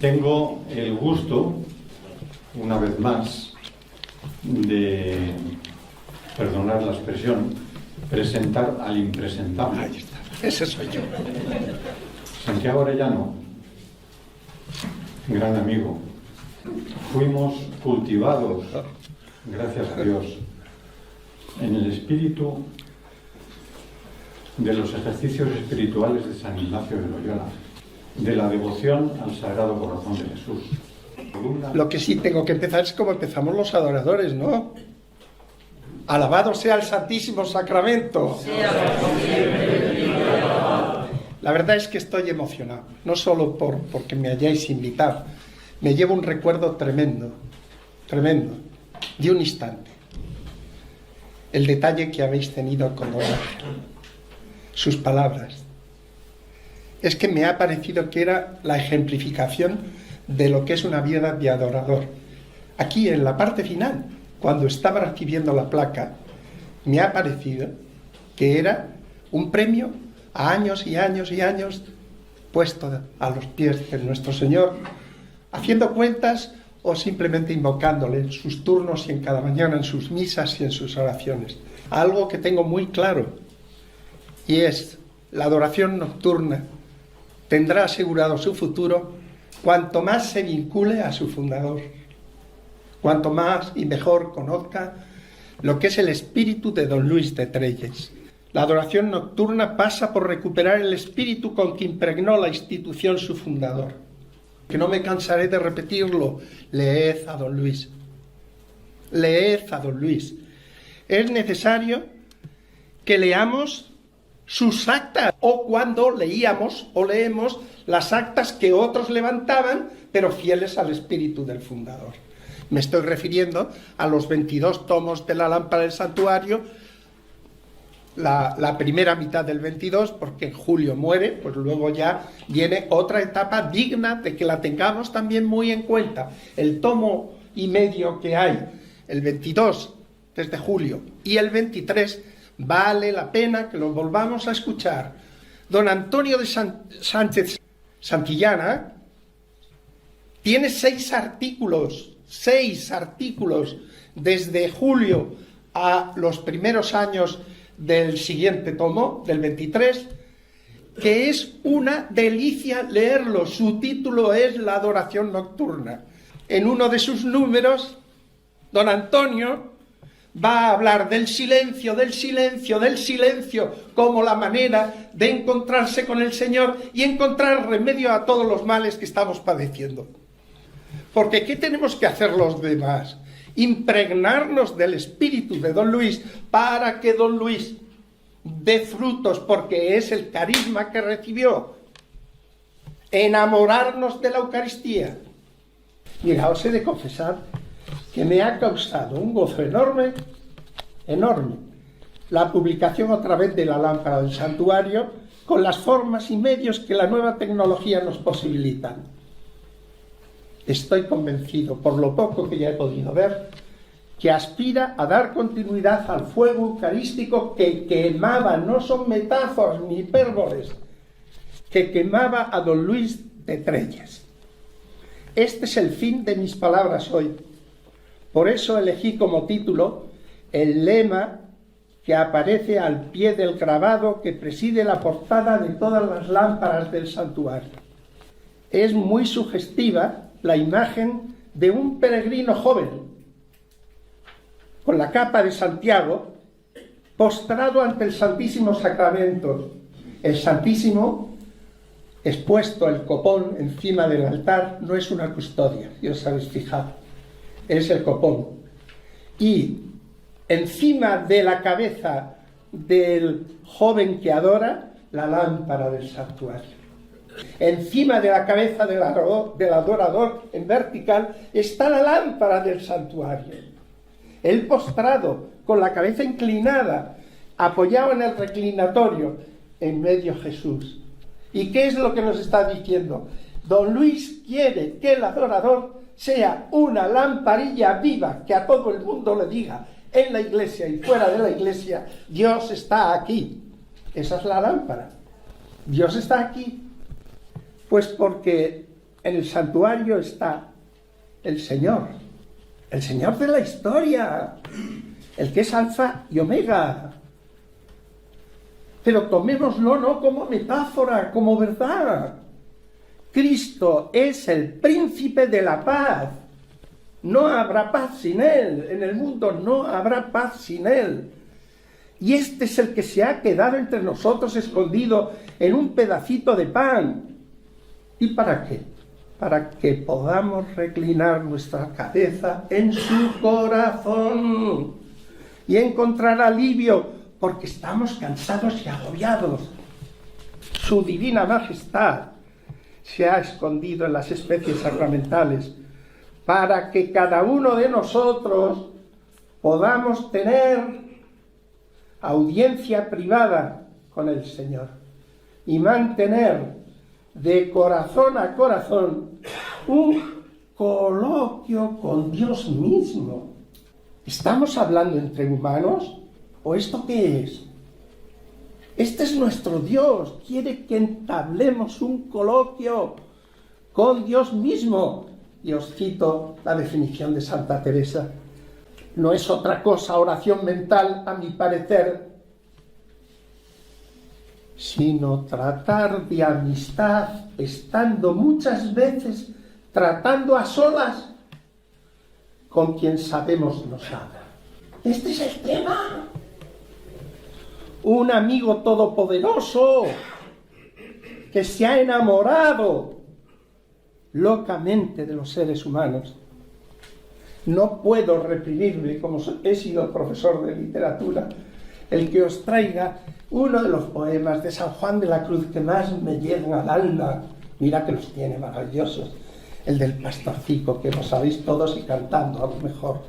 Tengo el gusto, una vez más, de, perdonar la expresión, presentar al impresentable. Ahí está, ese soy yo. Santiago Arellano, gran amigo. Fuimos cultivados, gracias a Dios, en el espíritu de los ejercicios espirituales de San Ignacio de Loyola, de la devoción al Sagrado Corazón de Jesús. Lo que sí tengo que empezar es como empezamos los adoradores, ¿no? Alabado sea el Santísimo Sacramento. La verdad es que estoy emocionado, no solo porque me hayáis invitado. Me llevo un recuerdo tremendo, de un instante. El detalle que habéis tenido con don Ángel, sus palabras. Es que me ha parecido que era la ejemplificación de lo que es una vida de adorador. Aquí, en la parte final, cuando estaba recibiendo la placa, me ha parecido que era un premio a años y años y años puesto a los pies de nuestro Señor, haciendo cuentas o simplemente invocándole en sus turnos y en cada mañana, en sus misas y en sus oraciones. Algo que tengo muy claro, y es la adoración nocturna tendrá asegurado su futuro cuanto más se vincule a su fundador, cuanto más y mejor conozca lo que es el espíritu de don Luis de Trelles. La adoración nocturna pasa por recuperar el espíritu con que impregnó la institución su fundador. Que no me cansaré de repetirlo, leed a don Luis. Leed a don Luis. Es necesario que leamos sus actas, o cuando leíamos o leemos las actas que otros levantaban, pero fieles al espíritu del fundador. Me estoy refiriendo a los 22 tomos de la lámpara del santuario, la primera mitad del 22, porque en julio muere, pues luego ya viene otra etapa digna de que la tengamos también muy en cuenta. El tomo y medio que hay, el 22 desde julio y el 23, vale la pena que lo volvamos a escuchar. Don Antonio de Sánchez Santillana tiene 6 artículos desde julio a los primeros años del siguiente tomo, del 23, que es una delicia leerlo. Su título es La adoración nocturna. En uno de sus números, don Antonio va a hablar del silencio, como la manera de encontrarse con el Señor y encontrar remedio a todos los males que estamos padeciendo. Porque ¿qué tenemos que hacer los demás? Impregnarnos del espíritu de don Luis para que don Luis dé frutos, porque es el carisma que recibió. Enamorarnos de la Eucaristía. Mira, os he de confesar que me ha causado un gozo enorme, la publicación otra vez de la lámpara del santuario, con las formas y medios que la nueva tecnología nos posibilitan. Estoy convencido, por lo poco que ya he podido ver, que aspira a dar continuidad al fuego eucarístico que quemaba, no son metáforas ni hipérboles, que quemaba a don Luis de Trelles. Este es el fin de mis palabras hoy. Por eso elegí como título el lema que aparece al pie del grabado que preside la portada de todas las lámparas del santuario. Es muy sugestiva la imagen de un peregrino joven, con la capa de Santiago, postrado ante el Santísimo Sacramento. El Santísimo, expuesto el copón encima del altar, no es una custodia, ya os habéis fijado, es el copón. Y encima de la cabeza del joven que adora, la lámpara del santuario. Encima de la cabeza del adorador, en vertical, está la lámpara del santuario. Él postrado, con la cabeza inclinada, apoyado en el reclinatorio, en medio Jesús. ¿Y qué es lo que nos está diciendo? Don Luis quiere que el adorador sea una lamparilla viva, que a todo el mundo le diga, en la iglesia y fuera de la iglesia, Dios está aquí. Esa es la lámpara. Dios está aquí. Pues porque en el santuario está el Señor de la historia, el que es alfa y omega. Pero tomémoslo no como metáfora, como verdad. Cristo es el príncipe de la paz. No habrá paz sin Él. En el mundo no habrá paz sin Él. Y este es el que se ha quedado entre nosotros escondido en un pedacito de pan. ¿Y para qué? Para que podamos reclinar nuestra cabeza en su corazón y encontrar alivio, porque estamos cansados y agobiados. Su divina majestad se ha escondido en las especies sacramentales para que cada uno de nosotros podamos tener audiencia privada con el Señor y mantener de corazón a corazón un coloquio con Dios mismo. ¿Estamos hablando entre humanos? ¿O esto qué es? Este es nuestro Dios, quiere que entablemos un coloquio con Dios mismo. Y os cito la definición de Santa Teresa. No es otra cosa oración mental, a mi parecer, sino tratar de amistad, estando muchas veces tratando a solas con quien sabemos nos ama. Este es el tema. Un amigo todopoderoso que se ha enamorado locamente de los seres humanos. No puedo reprimirme, como he sido profesor de literatura, el que os traiga uno de los poemas de San Juan de la Cruz que más me llegan al alma. Mira que los tiene maravillosos. El del pastorcico, que lo sabéis todos y cantando a lo mejor.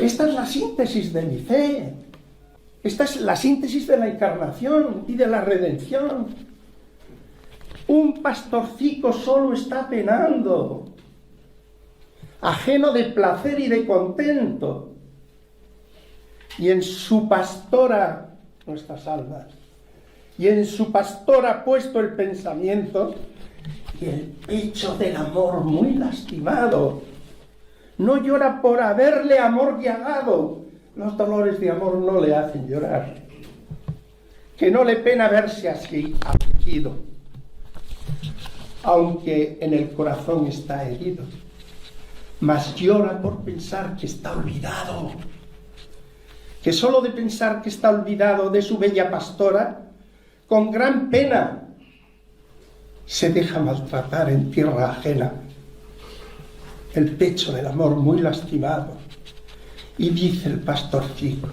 Esta es la síntesis de mi fe. Esta es la síntesis de la encarnación y de la redención. Un pastorcico solo está penando, ajeno de placer y de contento. Y en su pastora, nuestras almas, y en su pastor ha puesto el pensamiento y el pecho del amor muy lastimado. No llora por haberle amor llagado. Los dolores de amor no le hacen llorar. Que no le pena verse así afligido, aunque en el corazón está herido. Mas llora por pensar que está olvidado. Que solo de pensar que está olvidado de su bella pastora, con gran pena se deja maltratar en tierra ajena. El pecho del amor muy lastimado. Y dice el pastorcico: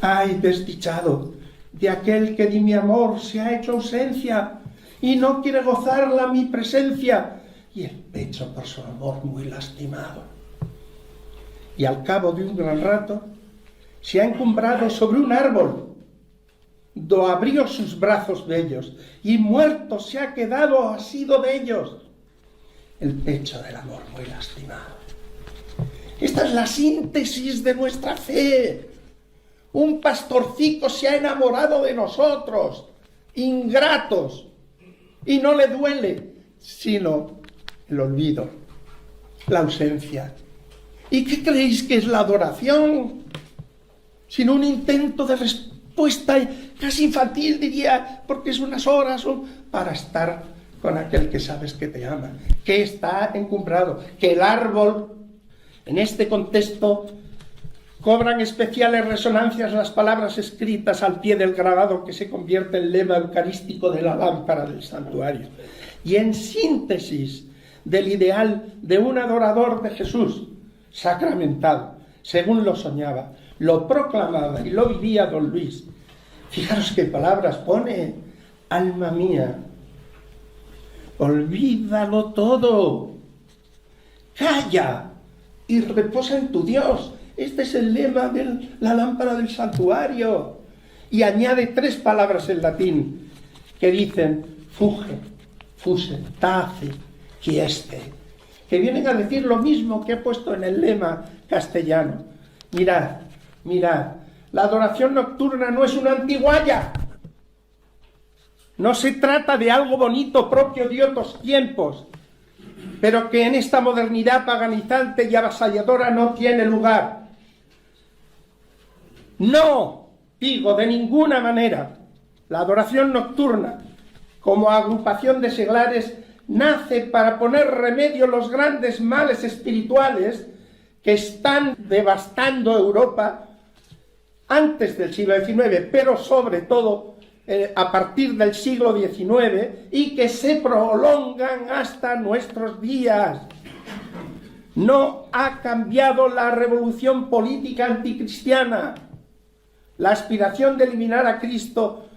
ay, desdichado de aquel que de mi amor se ha hecho ausencia y no quiere gozarla mi presencia, y el pecho por su amor muy lastimado. Y al cabo de un gran rato se ha encumbrado sobre un árbol, do abrió sus brazos bellos, y muerto se ha quedado asido de ellos. El pecho del amor muy lastimado. Esta es la síntesis de nuestra fe. Un pastorcico se ha enamorado de nosotros, ingratos, y no le duele, sino el olvido, la ausencia. ¿Y qué creéis que es la adoración? Sino un intento de respuesta casi infantil, diría, porque es unas horas para estar con aquel que sabes que te ama, que está encumbrado, que el árbol, en este contexto, cobran especiales resonancias las palabras escritas al pie del grabado que se convierte en lema eucarístico de la lámpara del santuario. Y en síntesis del ideal de un adorador de Jesús sacramentado, según lo soñaba, lo proclamaba y lo vivía don Luis. Fijaros qué palabras pone: alma mía, olvídalo todo, calla y reposa en tu Dios. Este es el lema de la lámpara del santuario. Y añade 3 palabras en latín que dicen fuge, fuse, tace, quieste, que vienen a decir lo mismo que he puesto en el lema castellano. Mirad, mirad, la adoración nocturna no es una antigualla. No se trata de algo bonito propio de otros tiempos, pero que en esta modernidad paganizante y avasalladora no tiene lugar. No, digo, de ninguna manera. La adoración nocturna, como agrupación de seglares, nace para poner remedio a los grandes males espirituales que están devastando Europa antes del siglo XIX, pero sobre todo a partir del siglo XIX, y que se prolongan hasta nuestros días. No ha cambiado la revolución política anticristiana. La aspiración de eliminar a Cristo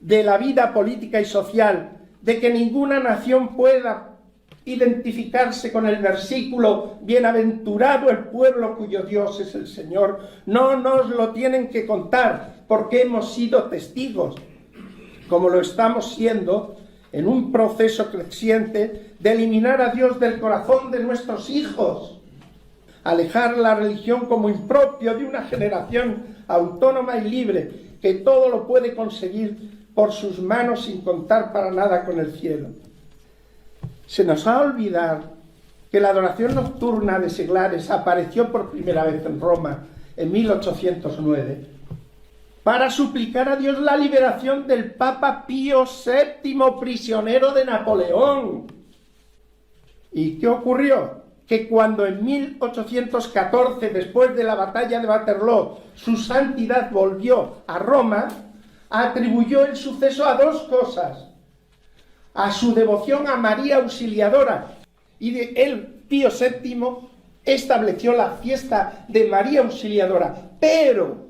de la vida política y social, de que ninguna nación pueda identificarse con el versículo "Bienaventurado el pueblo cuyo Dios es el Señor", no nos lo tienen que contar, porque hemos sido testigos, como lo estamos siendo, en un proceso creciente de eliminar a Dios del corazón de nuestros hijos, alejar la religión como impropio de una generación autónoma y libre, que todo lo puede conseguir por sus manos sin contar para nada con el cielo. Se nos ha olvidado que la adoración nocturna de seglares apareció por primera vez en Roma en 1809 para suplicar a Dios la liberación del Papa Pío VII, prisionero de Napoleón. ¿Y qué ocurrió? Que cuando en 1814, después de la batalla de Waterloo, su santidad volvió a Roma, atribuyó el suceso a dos cosas: a su devoción a María Auxiliadora, y él, Pío VII, estableció la fiesta de María Auxiliadora, pero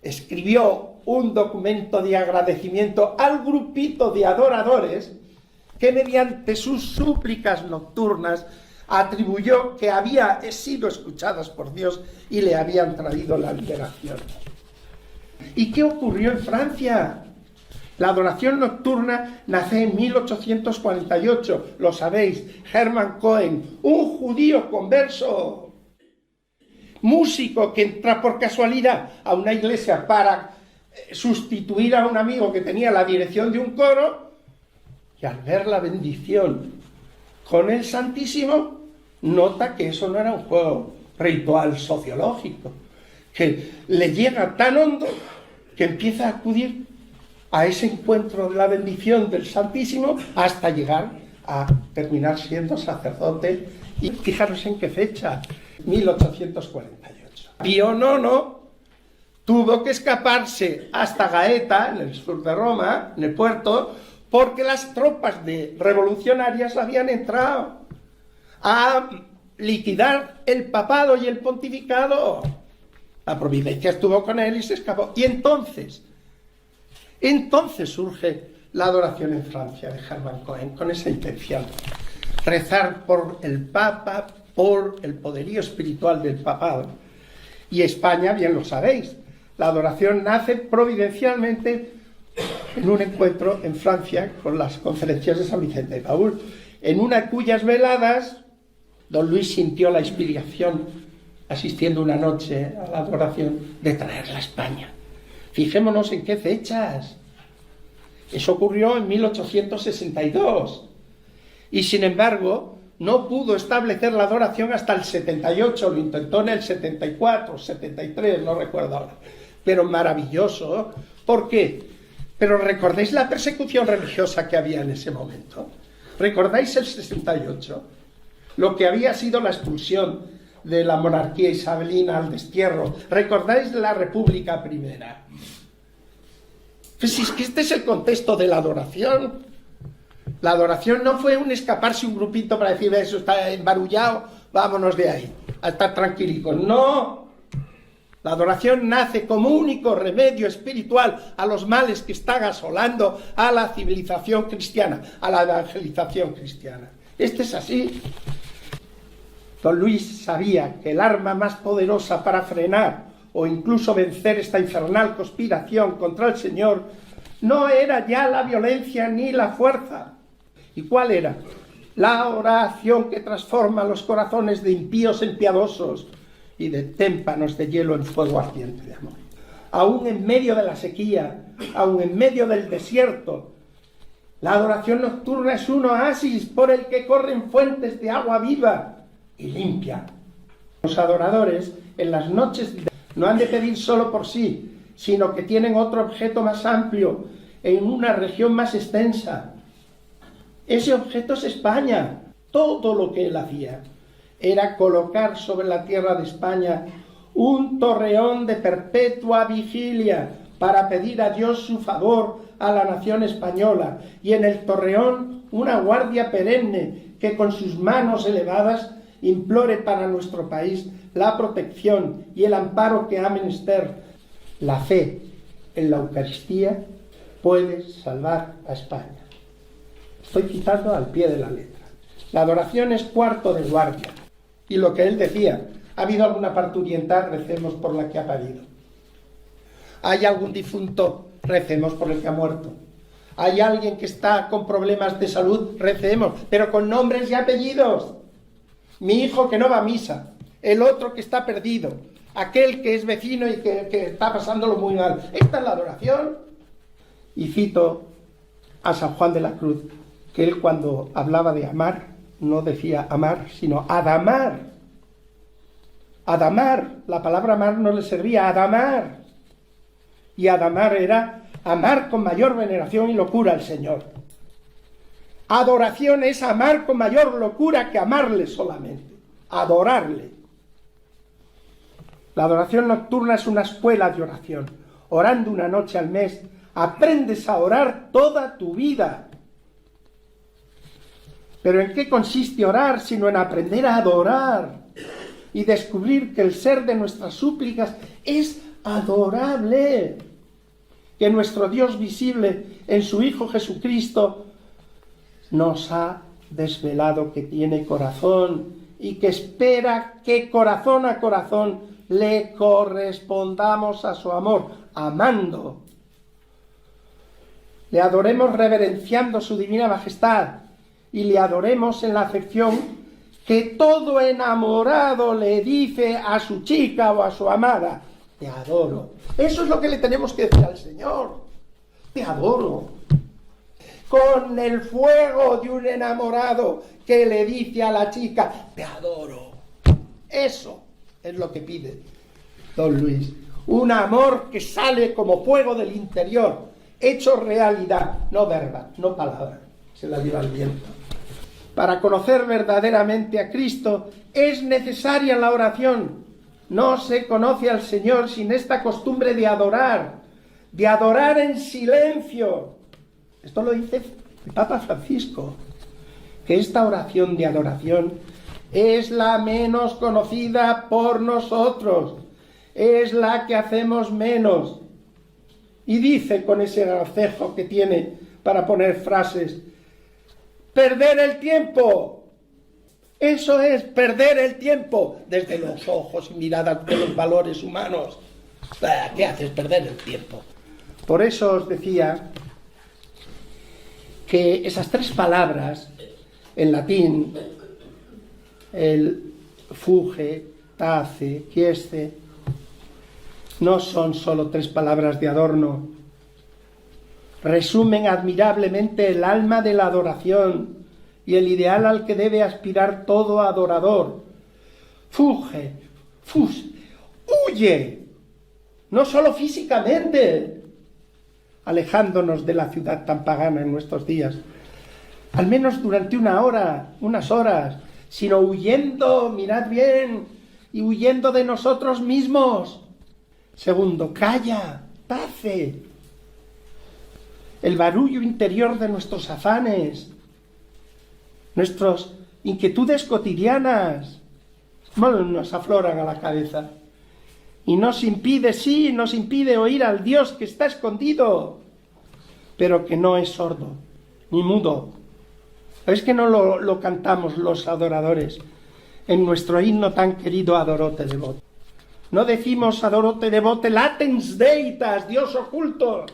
escribió un documento de agradecimiento al grupito de adoradores que mediante sus súplicas nocturnas atribuyó que había sido escuchadas por Dios y le habían traído la liberación. ¿Y qué ocurrió en Francia? La adoración nocturna nace en 1848, lo sabéis. Hermann Cohen, un judío converso, músico que entra por casualidad a una iglesia para sustituir a un amigo que tenía la dirección de un coro, y al ver la bendición con el Santísimo, nota que eso no era un juego ritual sociológico, que le llega tan hondo que empieza a acudir a ese encuentro de la bendición del Santísimo hasta llegar a terminar siendo sacerdote. Y fijaros en qué fecha, 1848. Pío IX tuvo que escaparse hasta Gaeta, en el sur de Roma, en el puerto, porque las tropas revolucionarias habían entrado a liquidar el papado y el pontificado. La providencia estuvo con él y se escapó. Y entonces surge la adoración en Francia de Hermann Cohen con esa intención: rezar por el Papa, por el poderío espiritual del papado. Y España, bien lo sabéis, la adoración nace providencialmente en un encuentro en Francia con las conferencias de San Vicente de Paúl, en una cuyas veladas don Luis sintió la inspiración, asistiendo una noche a la adoración, de traerla a España. Fijémonos en qué fechas. Eso ocurrió en 1862. Y sin embargo, no pudo establecer la adoración hasta el 78, lo intentó en el 74, 73, no recuerdo ahora. Pero maravilloso. ¿Por qué? Pero ¿recordáis la persecución religiosa que había en ese momento? ¿Recordáis el 68? Lo que había sido la expulsión de la monarquía isabelina al destierro. ¿Recordáis la República Primera? Pues es que este es el contexto de la adoración. La adoración no fue un escaparse un grupito para decir: eso está embarullado, vámonos de ahí, a estar tranquilitos. No. La adoración nace como único remedio espiritual a los males que están asolando a la civilización cristiana, a la evangelización cristiana. Este es así. Don Luis sabía que el arma más poderosa para frenar o incluso vencer esta infernal conspiración contra el Señor no era ya la violencia ni la fuerza. ¿Y cuál era? La oración, que transforma los corazones de impíos en piadosos y de témpanos de hielo en fuego ardiente de amor. Aún en medio de la sequía, aún en medio del desierto, La adoración nocturna es un oasis por el que corren fuentes de agua viva y limpia. Los adoradores en las noches no han de pedir solo por sí, sino que tienen otro objeto más amplio en una región más extensa. Ese objeto es España. Todo lo que él hacía era colocar sobre la tierra de España un torreón de perpetua vigilia para pedir a Dios su favor a la nación española, y en el torreón una guardia perenne que con sus manos elevadas implore para nuestro país la protección y el amparo que ha menester. La fe en la Eucaristía puede salvar a España. Estoy citando al pie de la letra. La adoración es cuarto de guardia. Y lo que él decía, ¿ha habido alguna parturienta? Recemos por la que ha parido. ¿Hay algún difunto? Recemos por el que ha muerto. ¿Hay alguien que está con problemas de salud? Recemos, pero con nombres y apellidos. Mi hijo que no va a misa, el otro que está perdido, aquel que es vecino y que está pasándolo muy mal. Esta es la adoración. Y cito a San Juan de la Cruz, que él cuando hablaba de amar, no decía amar, sino adamar. Adamar, la palabra amar no le servía, adamar. Y adamar era amar con mayor veneración y locura al Señor. Adoración es amar con mayor locura que amarle solamente, adorarle. La adoración nocturna es una escuela de oración. Orando una noche al mes, aprendes a orar toda tu vida. Pero ¿en qué consiste orar sino en aprender a adorar y descubrir que el ser de nuestras súplicas es adorable? Que nuestro Dios visible en su Hijo Jesucristo nos ha desvelado que tiene corazón y que espera que corazón a corazón le correspondamos a su amor, amando. Le adoremos reverenciando su divina majestad y le adoremos en la afección que todo enamorado le dice a su chica o a su amada: te adoro. Eso es lo que le tenemos que decir al Señor: te adoro. Con el fuego de un enamorado que le dice a la chica: te adoro. Eso es lo que pide don Luis. Un amor que sale como fuego del interior, hecho realidad, no verba, no palabra, se la lleva el viento. Para conocer verdaderamente a Cristo es necesaria la oración. No se conoce al Señor sin esta costumbre de adorar en silencio. Esto lo dice el Papa Francisco, que esta oración de adoración es la menos conocida por nosotros, es la que hacemos menos. Y dice con ese gracejo que tiene para poner frases: perder el tiempo. Eso es perder el tiempo desde los ojos y miradas de los valores humanos. ¿Qué haces? Perder el tiempo. Por eso os decía que esas tres palabras en latín, el fuge, tace, quiesce, no son solo tres palabras de adorno. Resumen admirablemente el alma de la adoración y el ideal al que debe aspirar todo adorador. Fuge, huye, no solo físicamente, alejándonos de la ciudad tan pagana en nuestros días, al menos durante una hora, unas horas, sino huyendo, mirad bien, y huyendo de nosotros mismos. Segundo, calla, tace. El barullo interior de nuestros afanes, nuestras inquietudes cotidianas, nos afloran a la cabeza y nos impide oír al Dios que está escondido, pero que no es sordo ni mudo. Es que no lo cantamos los adoradores en nuestro himno tan querido Adorote Devote. No decimos Adorote Devote latens deitas, Dios oculto,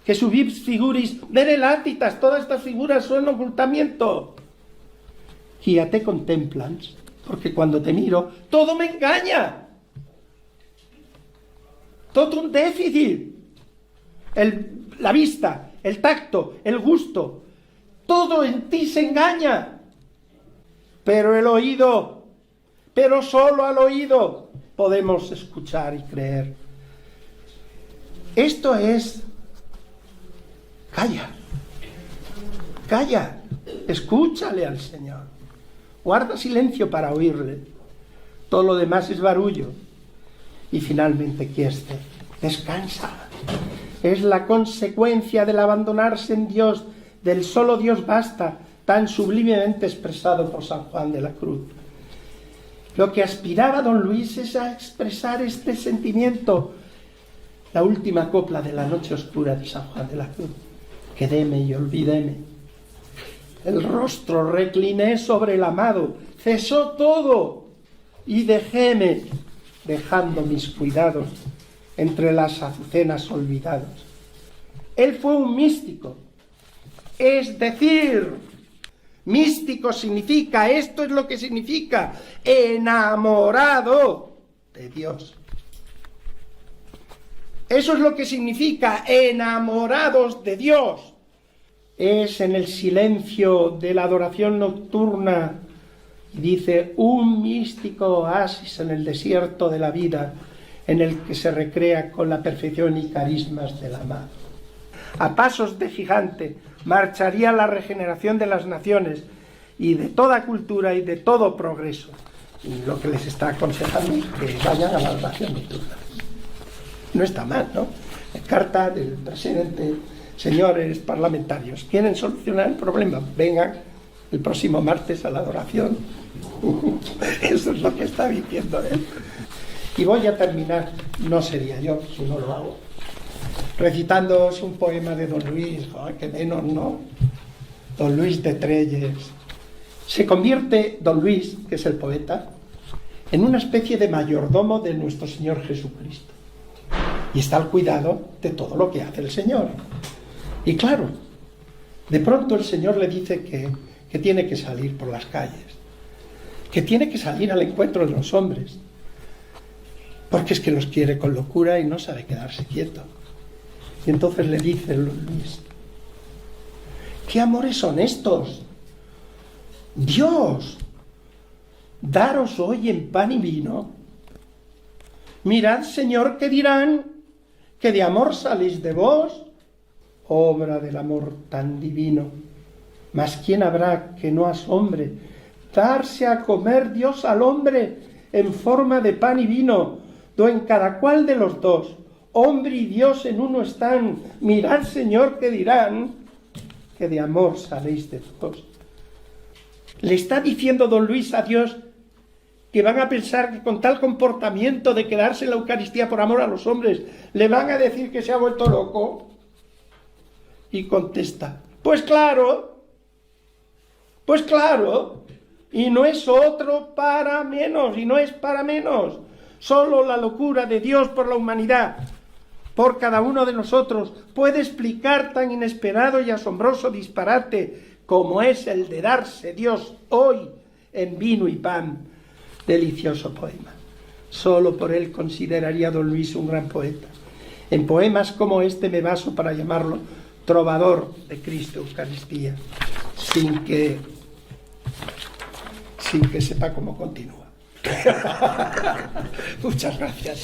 que subis figuris vere latitas, todas estas figuras son ocultamiento. Quia te contemplans, porque cuando te miro, todo me engaña. Todo un déficit. La vista, el tacto, el gusto. Todo en ti se engaña. Pero el oído, pero solo al oído podemos escuchar y creer. Esto es... Calla, escúchale al Señor. Guarda silencio para oírle. Todo lo demás es barullo. Y finalmente, quieste, descansa. Es la consecuencia del abandonarse en Dios, del solo Dios basta, tan sublimemente expresado por San Juan de la Cruz. Lo que aspiraba don Luis es a expresar este sentimiento. La última copla de la noche oscura de San Juan de la Cruz. Quedéme y olvidéme. El rostro recliné sobre el amado, cesó todo y dejéme, dejando mis cuidados entre las azucenas olvidados. Él fue un místico, es decir, místico significa, esto es lo que significa, enamorado de Dios. Eso es lo que significa, enamorados de Dios. Es en el silencio de la adoración nocturna, dice, un místico oasis en el desierto de la vida, en el que se recrea con la perfección y carismas del amado. A pasos de gigante marcharía la regeneración de las naciones y de toda cultura y de todo progreso. Y lo que les está aconsejando es que vayan a la adoración nocturna. No está mal, ¿no? Carta del presidente, señores parlamentarios, ¿quieren solucionar el problema? Vengan el próximo martes a la adoración. Eso es lo que está diciendo él. Y voy a terminar, no sería yo si no lo hago, recitándoos un poema de don Luis, que menos, ¿no? Don Luis de Trelles. Se convierte don Luis, que es el poeta, en una especie de mayordomo de nuestro Señor Jesucristo. Y está al cuidado de todo lo que hace el Señor. Y claro, de pronto el Señor le dice que tiene que salir por las calles, que tiene que salir al encuentro de los hombres, porque es que los quiere con locura y no sabe quedarse quieto. Y entonces le dice Luis, ¿qué amores son estos? Dios, daros hoy en pan y vino. Mirad, Señor, ¿qué dirán? Que de amor salís de vos, obra del amor tan divino. Mas ¿quién habrá que no asombre darse a comer Dios al hombre en forma de pan y vino, do en cada cual de los dos, hombre y Dios en uno están? Mirad, Señor, ¿qué dirán? Que de amor saléis de vos. Le está diciendo don Luis a Dios que van a pensar que con tal comportamiento de quedarse en la Eucaristía por amor a los hombres, le van a decir que se ha vuelto loco. Y contesta, pues claro, y no es otro para menos, y no es para menos. Solo la locura de Dios por la humanidad, por cada uno de nosotros, puede explicar tan inesperado y asombroso disparate como es el de darse Dios hoy en vino y pan. Delicioso poema. Solo por él consideraría don Luis un gran poeta. En poemas como este me baso para llamarlo trovador de Cristo Eucaristía, sin que sepa cómo continúa. Muchas gracias.